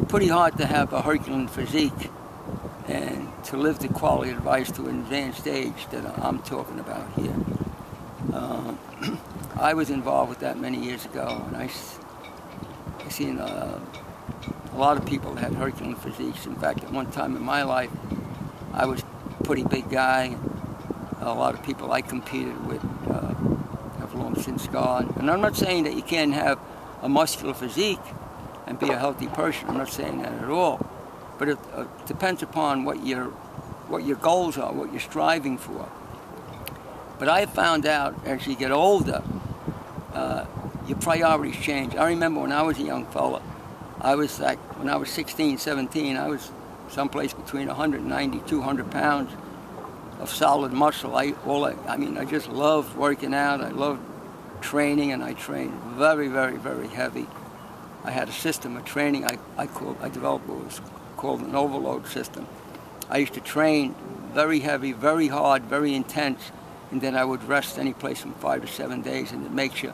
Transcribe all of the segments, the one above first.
it's pretty hard to have a Herculean physique and to live the quality of life to an advanced age that I'm talking about here. I was involved with that many years ago, and I seen a lot of people that had Herculean physiques. In fact, at one time in my life, I was a pretty big guy. A lot of people I competed with have long since gone. And I'm not saying that you can't have a muscular physique and be a healthy person. I'm not saying that at all. But it depends upon what your goals are, what you're striving for. But I found out as you get older, your priorities change. I remember when I was a young fella, when I was 16, 17, I was someplace between 190, 200 pounds of solid muscle. I just loved working out. I loved training, and I trained very, very, very heavy. I had a system of training I developed what was called an overload system. I used to train very heavy, very hard, very intense, and then I would rest any place from 5 to 7 days, and it makes you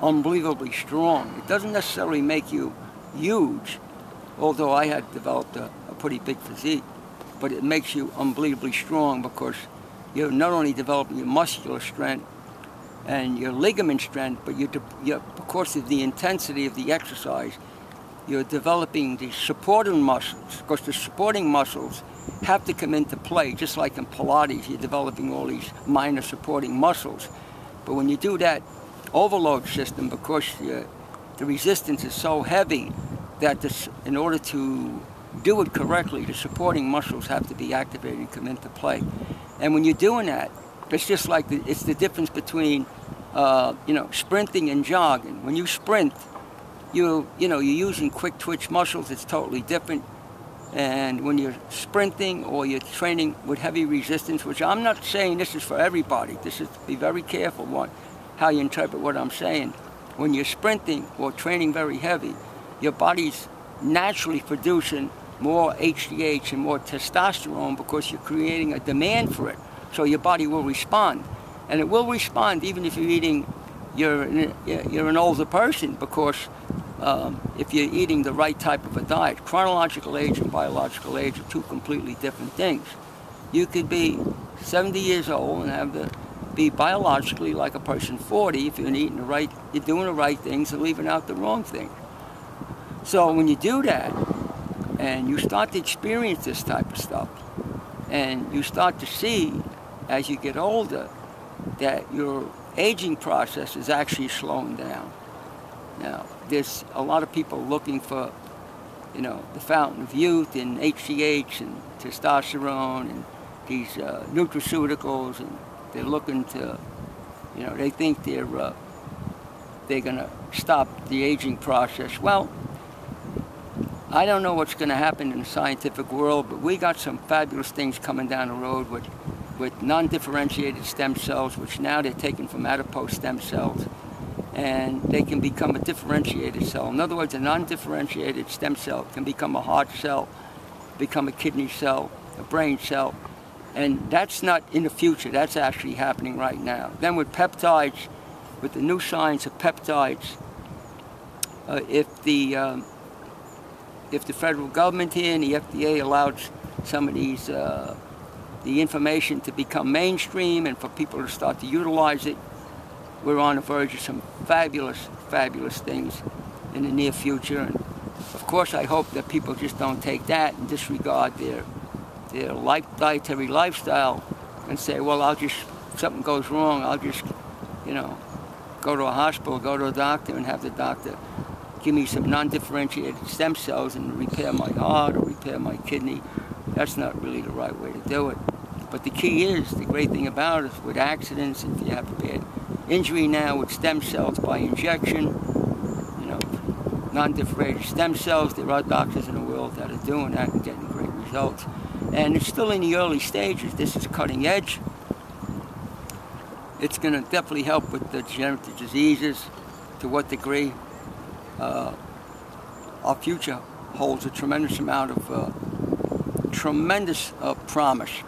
unbelievably strong. It doesn't necessarily make you huge, although I had developed a pretty big physique, but it makes you unbelievably strong because you're not only developing your muscular strength and your ligament strength, but because of the intensity of the exercise, you're developing the supporting muscles, because the supporting muscles have to come into play, just like in Pilates, you're developing all these minor supporting muscles. But when you do that overload system, because the resistance is so heavy that in order to do it correctly, the supporting muscles have to be activated and come into play. And when you're doing that, it's just like it's the difference between sprinting and jogging. When you sprint, you're using quick twitch muscles. It's totally different. And when you're sprinting or you're training with heavy resistance, which I'm not saying this is for everybody. This is, be very careful how you interpret what I'm saying. When you're sprinting or training very heavy, your body's naturally producing more HGH and more testosterone because you're creating a demand for it. So your body will respond. And it will respond even if you're an older person, because if you're eating the right type of a diet. Chronological age and biological age are two completely different things. You could be 70 years old and be biologically like a person 40 if you're doing the right things and leaving out the wrong thing. So when you do that, and you start to experience this type of stuff, and you start to see, as you get older, that your aging process is actually slowing down. Now, there's a lot of people looking for, the fountain of youth and HGH and testosterone and these nutraceuticals, and they're looking to, they think they're going to stop the aging process. Well, I don't know what's going to happen in the scientific world, but we got some fabulous things coming down the road with non-differentiated stem cells, which now they're taken from adipose stem cells, and they can become a differentiated cell. In other words, a non-differentiated stem cell can become a heart cell, become a kidney cell, a brain cell, and that's not in the future. That's actually happening right now. Then with peptides, with the new science of peptides, if the federal government here and the FDA allows some of these, the information to become mainstream and for people to start to utilize it, we're on the verge of some fabulous, fabulous things in the near future. And of course, I hope that people just don't take that and disregard their dietary lifestyle and say, well, if something goes wrong, I'll just, go to a hospital, go to a doctor and have the doctor give me some non-differentiated stem cells and repair my heart or repair my kidney. That's not really the right way to do it. But the key is, the great thing about it is with accidents, if you have a bad injury now with stem cells by injection, non-differentiated stem cells, there are doctors in the world that are doing that and getting great results. And it's still in the early stages. This is cutting edge. It's going to definitely help with the degenerative diseases. To what degree? Our future holds a tremendous amount of promise.